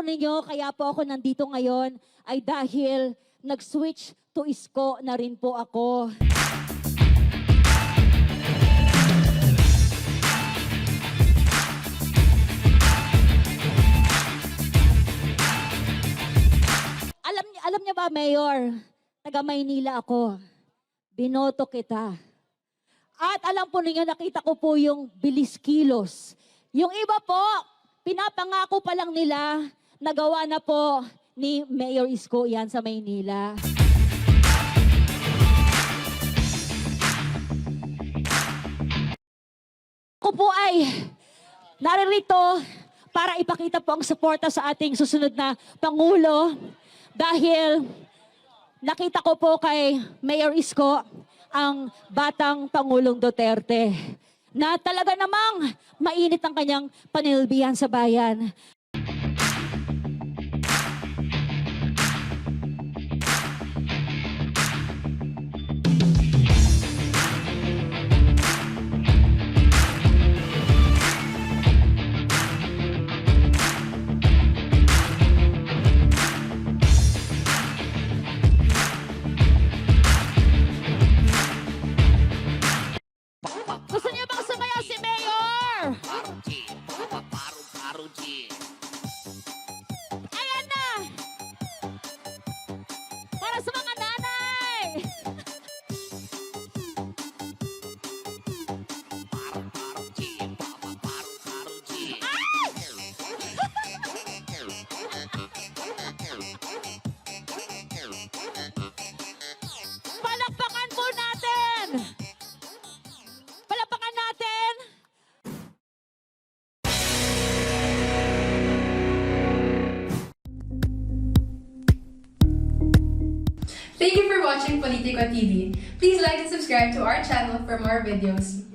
ninyo, kaya po ako nandito ngayon ay dahil nag-switch to Isko na rin po ako. Alam niya ba, Mayor? Taga Maynila ako. Binoto kita. At alam po ninyo, nakita ko po yung bilis kilos. Yung iba po, pinapangako pa lang nila, nagawa na po ni Mayor Isko yan sa Maynila. Ako po ay naririto para ipakita po ang suporta sa ating susunod na Pangulo dahil nakita ko po kay Mayor Isko ang batang Pangulong Duterte na talaga namang mainit ang kanyang panilbihan sa bayan. Gusto niyo bang sumayaw si Mayor? Ayan na! Para sa mga nanay! Palakpakan po natin! Palakpakan natin! Thank you for watching Politico TV. Please like and subscribe to our channel for more videos.